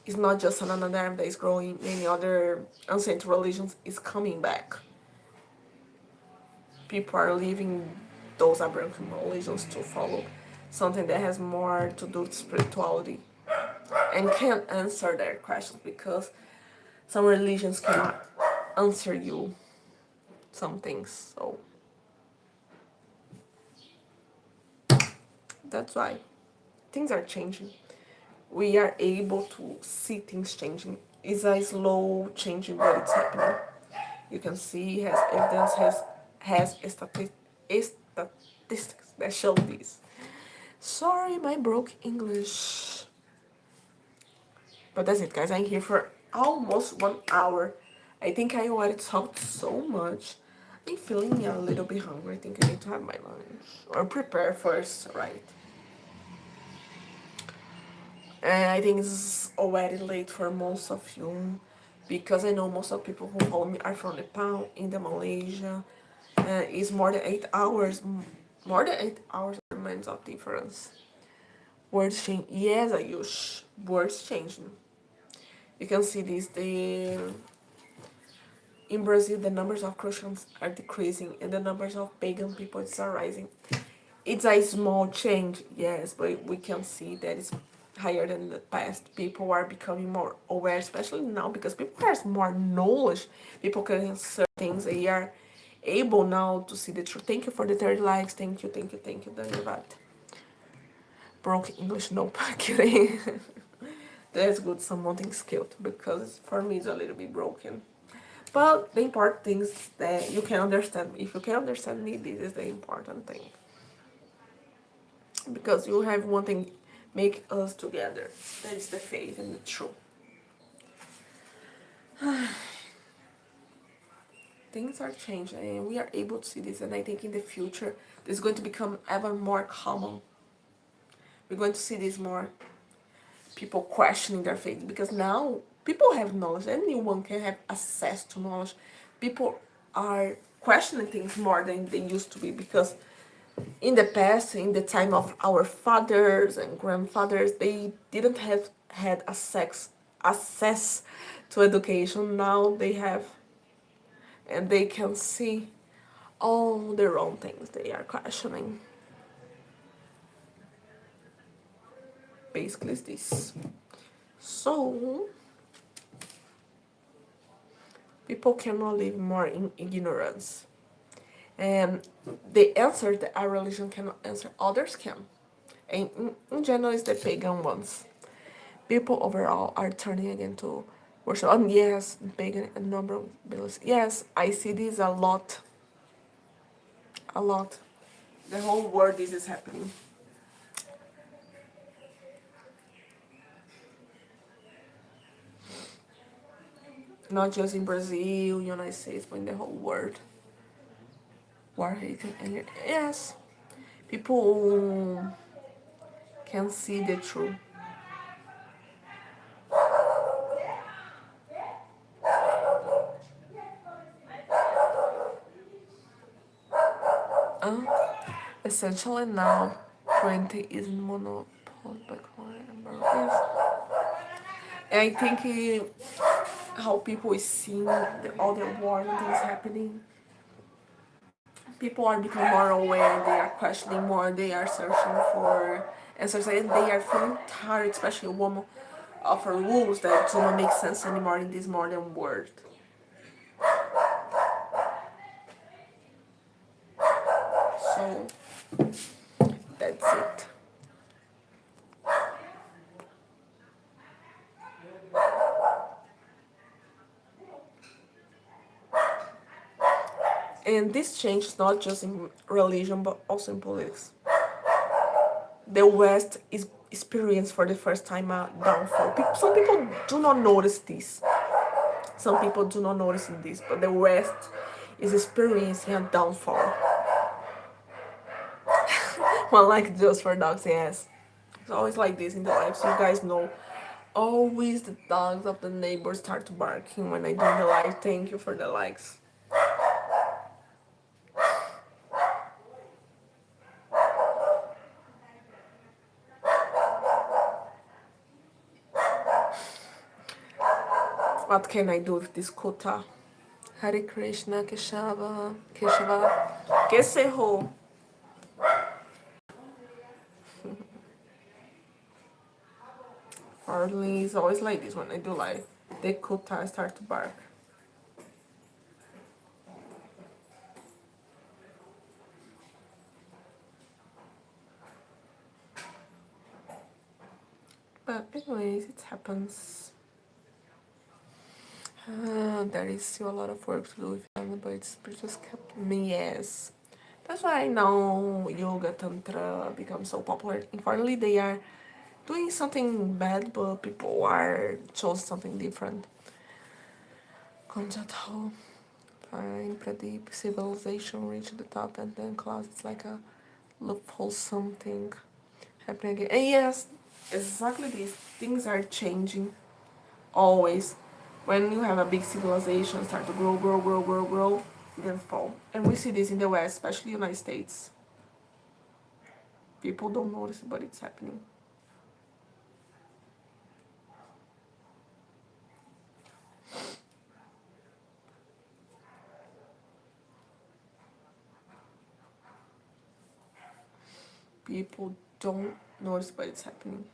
It's not just Sanatana that is growing, many other ancient religions is coming back. People are leaving those Abrahamic religions to follow something that has more to do with spirituality and can answer their questions because some religions cannot answer you some things. So that's why things are changing. We are able to see things changing. It's a slow changing, but it's happening. You can see has evidence, has statistics that show this. Sorry, my broke English. But that's it, guys. I'm here for almost 1 hour. I think I already talked so much. I'm feeling a little bit hungry. I think I need to have my lunch. Or prepare first, right? And I think it's already late for most of you. Because I know most of people who follow me are from Nepal, India, Malaysia. It's more than 8 hours. More than 8 hours remains of difference. Words change. Yes, Ayush. Words changing. You can see this. In Brazil, the numbers of Christians are decreasing and the numbers of pagan people are rising. It's a small change, yes, but we can see that it's higher than the past. People are becoming more aware, especially now because people have more knowledge. People can answer things. They are able now to see the truth. Thank you for the 30 likes. Thank you, thank you, thank you. Daniel. Broke English, nope, kidding. That's good, something skilled because for me it's a little bit broken. But the important thing is that you can understand me. If you can understand me, this is the important thing. Because you have one thing make us together. That is the faith and the truth. Things are changing and we are able to see this, and I think in the future this is going to become ever more common. We're going to see this more people questioning their faith because now people have knowledge. Anyone can have access to knowledge. People are questioning things more than they used to be because in the past, in the time of our fathers and grandfathers, they didn't have had access to education. Now they have, and they can see all the wrong things they are questioning. Basically, it's this. So people cannot live more in ignorance. And the answer that our religion cannot answer, others can. And in general, it's the pagan ones. People overall are turning again to worship. And yes, pagan and number beliefs. Yes, I see this a lot. A lot. The whole world this is happening. Not just in Brazil, United States, but in the whole world. War, hate, and yes, people can see the truth. Uh, Essentially now, 20 is monopoly by yes. And I think how people is seeing all the war and things happening, people are becoming more aware, they are questioning more, they are searching for answers, and they are feeling tired, especially women, of rules that do not make sense anymore in this modern world. So that's it. And this change is not just in religion but also in politics. The West is experienced for the first time a downfall. Some people do not notice this. Some people do not notice this, but the West is experiencing a downfall. Well, like just for dogs, yes. It's always like this in the life, so you guys know. Always the dogs of the neighbors start to barking when I do the live. Thank you for the likes. What can I do with this quota? Hare Krishna, Keshava, Keshava, Keseho. Farley is always like this when I do live. The quota start to bark. But anyways, it happens. There is still a lot of work to do with family, but it's just kept me, yes. That's why now yoga tantra becomes so popular. Unfortunately, they are doing something bad, but people are chose something different. Konjato, fine, Pradeep, civilization reached the top, and then class. It's like a loophole something happening again. And yes, exactly this. Things are changing always. When you have a big civilization start to grow, then fall. And we see this in the West, especially United States. People don't notice, but it's happening. People don't notice, but it's happening.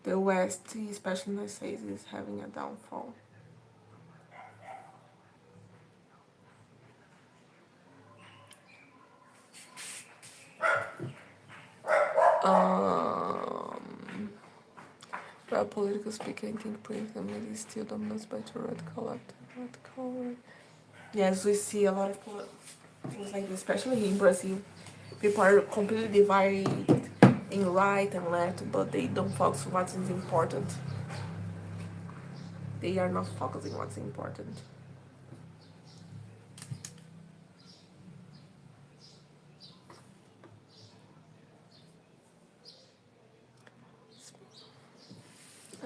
The West, especially United States, is having a downfall. But political speaking, I think political media is still dominated by the red color. Yes, we see a lot of things like this, especially in Brazil. People are completely divided in right and left, but they don't focus on what is important. They are not focusing on what's important.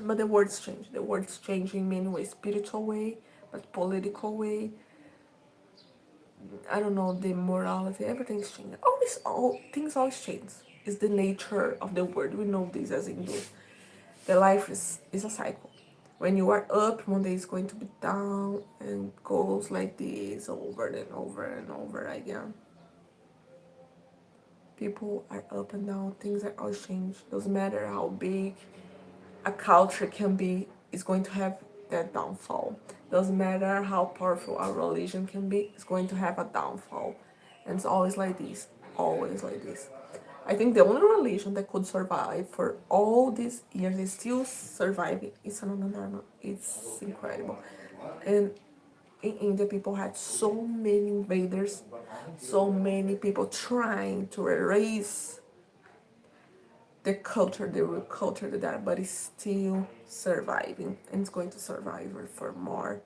But the words change. The words change in many ways. Spiritual way, but political way. I don't know, the morality, everything's changing. Things always change. It's the nature of the world. We know this as Hindus. The life is a cycle. When you are up, one day it's going to be down, and goes like this over and over and over again. People are up and down. Things are always change. Doesn't matter how big a culture can be, is going to have that downfall. Doesn't matter how powerful a religion can be, it's going to have a downfall. And it's always like this. always like this. I think the only religion that could survive for all these years is still surviving is Sanatana. It's incredible. And in India, people had so many invaders, so many people trying to erase the culture, the real culture, that, but it's still surviving, and it's going to survive for more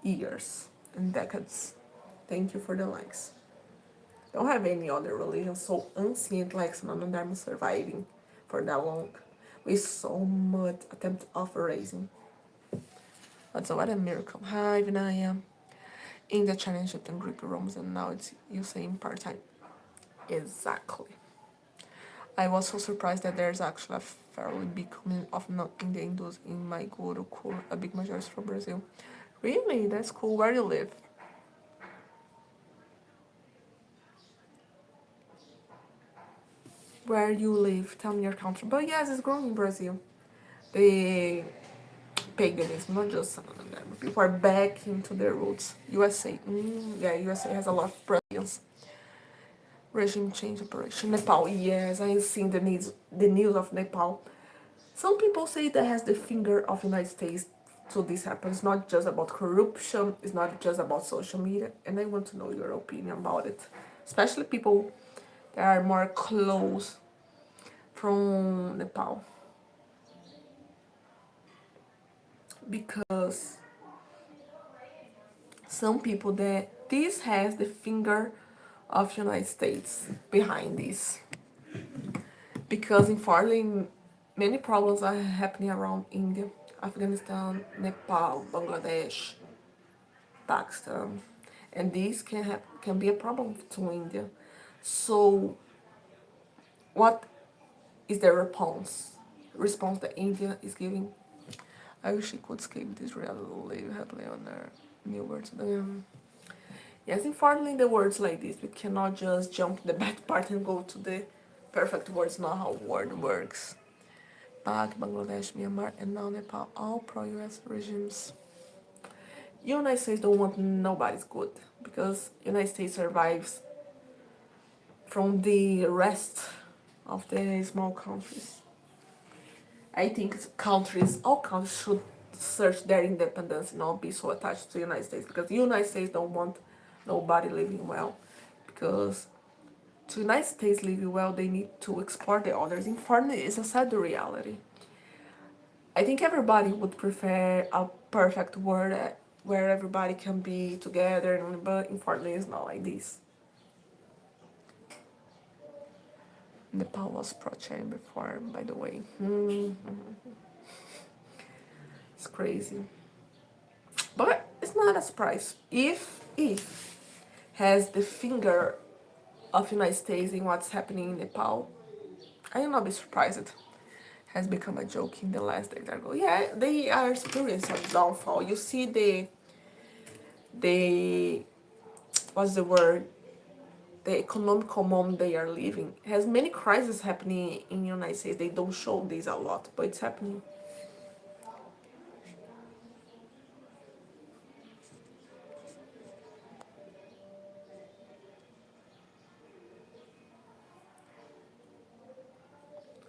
years and decades. Thank you for the likes. Don't have any other religion so ancient like Sanatana Dharma surviving for that long with so much attempt of erasing. That's what a miracle. Hi, Vinaya. In the China, Egypt, and Greek Romans, and now it's you saying part time. Exactly. I was so surprised that there's actually a fairly big community of non-Indian Hindus in my Gurukul, a big majority from Brazil. Really? That's cool. Where you live? Where you live? Tell me your country. But yes, it's growing in Brazil. The paganism, not just some of them. People are back into their roots. USA. Yeah, USA has a lot of Brazilians. Regime change operation. Nepal. Yes, I've seen the news of Nepal. Some people say that has the finger of the United States so this happens. It's not just about corruption, it's not just about social media, and I want to know your opinion about it. Especially people that are more close from Nepal. Because some people that this has the finger of the United States behind this. Because unfortunately many problems are happening around India, Afghanistan, Nepal, Bangladesh, Pakistan, and this can be a problem to India. So, what is the response that India is giving? I wish I could skip this really happily on their new words. Yes, unfortunately, the words like this, we cannot just jump the bad part and go to the perfect words. Not how word works. Pak, Bangladesh, Myanmar, and now Nepal, all pro-US regimes. United States don't want nobody's good because United States survives from the rest of the small countries. I think all countries should search their independence and not be so attached to the United States because the United States don't want nobody living well. Because to the United States living well, they need to export the others. Unfortunately, it's a sad reality. I think everybody would prefer a perfect world where everybody can be together, but unfortunately, it's not like this. Nepal was pro-China before, by the way. It's crazy. But it's not a surprise. If has the finger of United States in what's happening in Nepal, I will not be surprised. It has become a joke in the last days ago. Yeah, they are experiencing a downfall. You see the what's the word? The economical moment they are living has many crises happening in the United States. They don't show this a lot, but it's happening.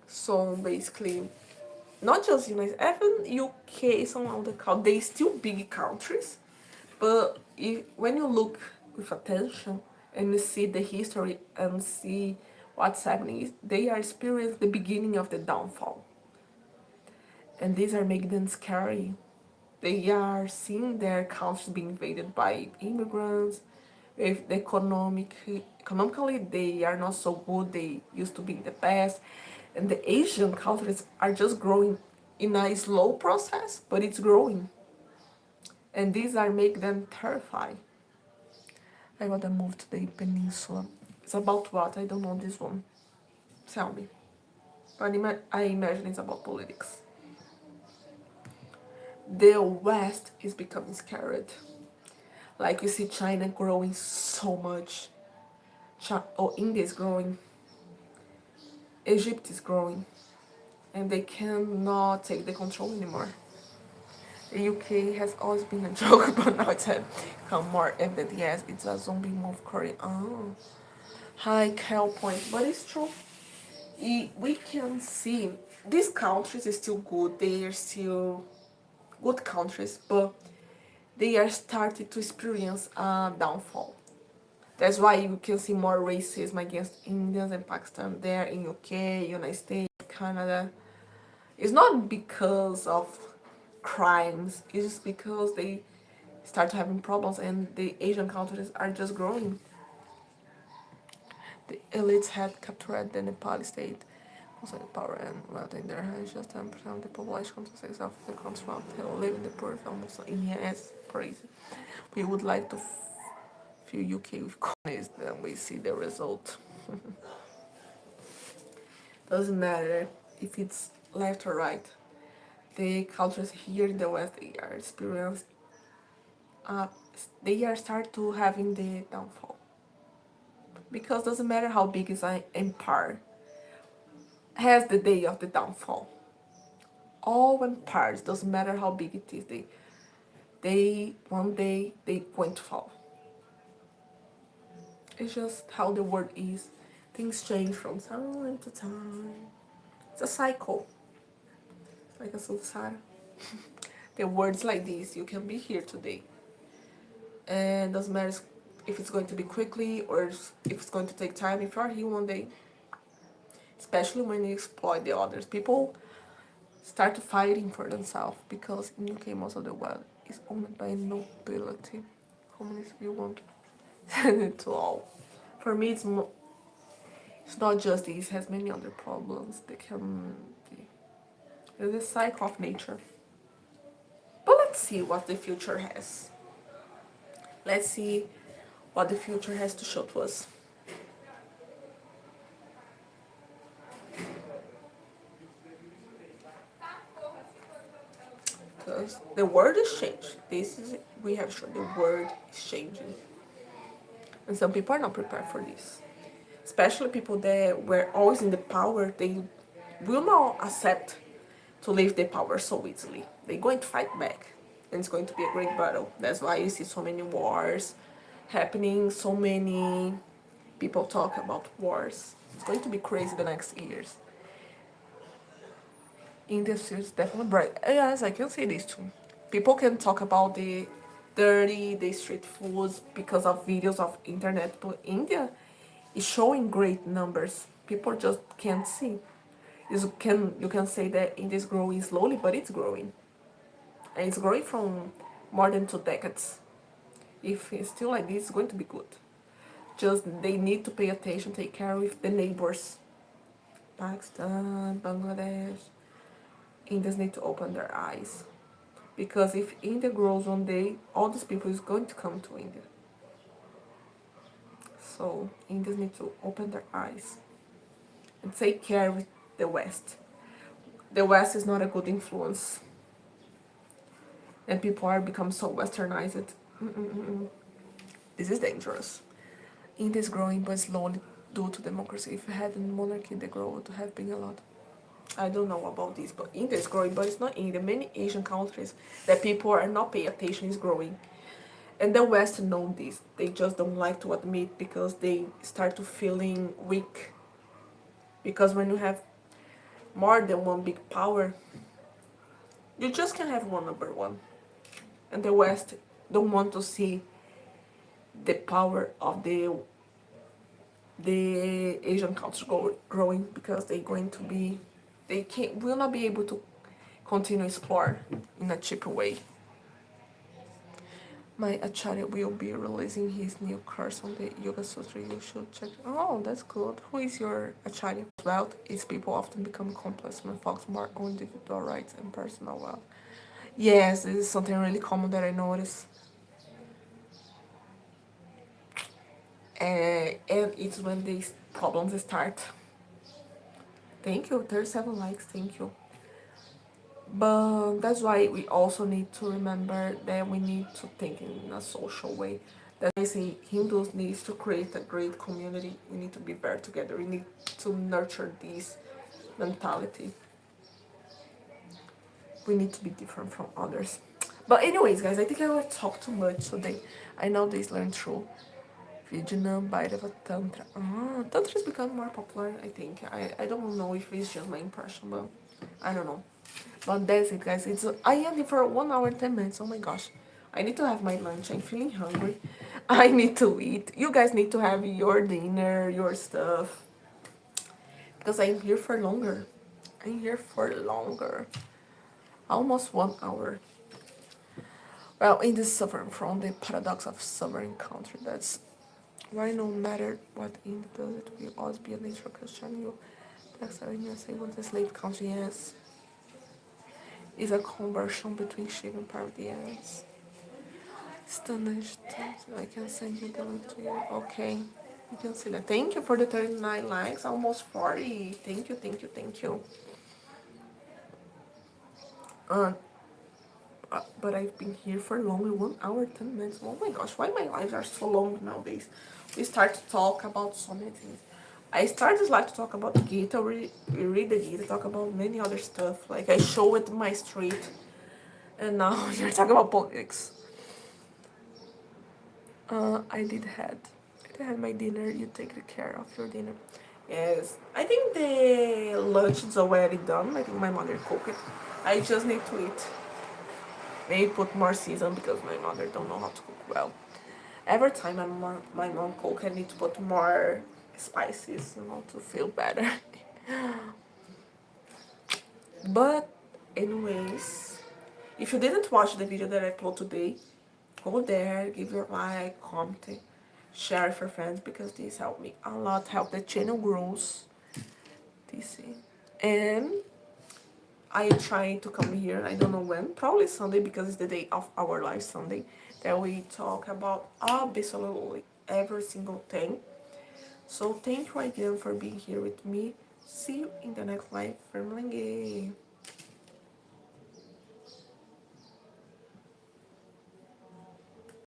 So basically, not just United, even UK, some of the countries, they still big countries, but when you look with attention and you see the history and see what's happening, they are experiencing the beginning of the downfall, and these are making them scary. They are seeing their countries being invaded by immigrants. If the economically they are not so good, they used to be the best, and the Asian countries are just growing in a slow process, but it's growing, and these are make them terrified. I gotta move to the peninsula. It's about what? I don't know this one. Tell me. But I imagine it's about politics. The West is becoming scared. Like you see China growing so much. India is growing. Egypt is growing. And they cannot take the control anymore. The UK has always been a joke, but now it's become more evident. Yes, it's a zombie move Korea. Oh. high hell point, but it's true. We can see these countries are still good. They are still good countries, but they are starting to experience a downfall. That's why you can see more racism against Indians and Pakistan there in UK, United States, Canada. It's not because of crimes, it's just because they start having problems and the Asian countries are just growing. The elites had captured the Nepali state, concentrated power and wealth in their hands. Just 10% of the population consists of the country who live in the poorest almost in here as crazy. We would like to fill UK with communists, then we see the result. Doesn't matter if it's left or right. The cultures here in the West they are experienced. They are start to having the downfall because doesn't matter how big is an empire has the day of the downfall. All empires doesn't matter how big it is. They one day they going to fall. It's just how the world is. Things change from time to time. It's a cycle, like a samsara. The words like this, you can be here today, and doesn't matter if it's going to be quickly or if it's going to take time. If you are here one day, especially when you exploit the others, people start fighting for themselves because in UK most of the world is owned by nobility. Communists you want to all. For me, it's not just this. It has many other problems. They can be. It's a cycle of nature. But let's see what the future has. Let's see what the future has to show to us. Because the world is changing. This is we have shown the world is changing. And some people are not prepared for this. Especially people that were always in the power, they will not accept to leave the power so easily. They're going to fight back. And it's going to be a great battle. That's why you see so many wars happening, so many people talk about wars. It's going to be crazy the next years. India is definitely bright. Yes, I can see this too. People can talk about the dirty, the street foods because of videos of internet, but India is showing great numbers. People just can't see. You can say that India is growing slowly, but it's growing. And it's growing from more than 2 decades. If it's still like this, it's going to be good. Just they need to pay attention, take care with the neighbors. Pakistan, Bangladesh. Indians need to open their eyes. Because if India grows one day, all these people is going to come to India. So Indians need to open their eyes and take care with the West. The West is not a good influence. And people are become so westernized. This is dangerous. India is growing but slowly due to democracy. If we had a monarchy, the growth would have been a lot. I don't know about this, but India is growing, but it's not India. Many Asian countries that people are not paying attention is growing. And the West know this. They just don't like to admit because they start to feeling weak. Because when you have more than one big power, you just can have one number one. And the West don't want to see the power of the Asian culture growing because they're going to be will not be able to continue explore in a cheaper way. My acharya will be releasing his new course on the Yoga Sutra. You should check. Oh, that's good. Who is your acharya? Wealth is people often become complex when focus more on individual rights and personal wealth. Yes, this is something really common that I notice. And it's when these problems start. Thank you, 37 likes, thank you. But that's why we also need to remember that we need to think in a social way. That I say Hindus needs to create a great community. We need to be better together. We need to nurture this mentality. We need to be different from others. But anyways, guys, I think I will talk too much today. I know this learned through Regional bite of a tantra. Tantra is becoming more popular, I think. I don't know if it's just my impression, but I don't know. But that's it, guys. I am here for 1 hour and 10 minutes. Oh my gosh, I need to have my lunch. I'm feeling hungry. I need to eat. You guys need to have your dinner, your stuff, because I'm here for longer. I'm here for longer. Almost 1 hour. Well, in this suffering from the paradox of sovereign country, that's why no matter what India does, it will always be a natural question. You say what the slave country is a conversion between sheep and poverty. Yes. Stunning. I can send you the link to you. Okay. You can see that. Thank you for the 39 likes, almost 40. Thank you, thank you, thank you. Uh, but I've been here for longer, 1 hour, 10 minutes. Oh my gosh, why my lives are so long nowadays? We start to talk about so many things. I started like to talk about Gita, we read the Gita, talk about many other stuff. Like I show it in my street, and now you're talking about politics. I did had my dinner. You take the care of your dinner. Yes, I think the lunch is already done. I think my mother cooked it. I just need to eat. Maybe put more season because my mother don't know how to cook well. Every time my mom cook, I need to put more spices, to feel better. But anyways, if you didn't watch the video that I upload today, go there, give your like, comment, share with your friends because this helped me a lot, help the channel grows. This and I try to come here, I don't know when, probably Sunday because it's the day of our live Sunday, that we talk about absolutely every single thing. So thank you again for being here with me. See you in the next live. Family.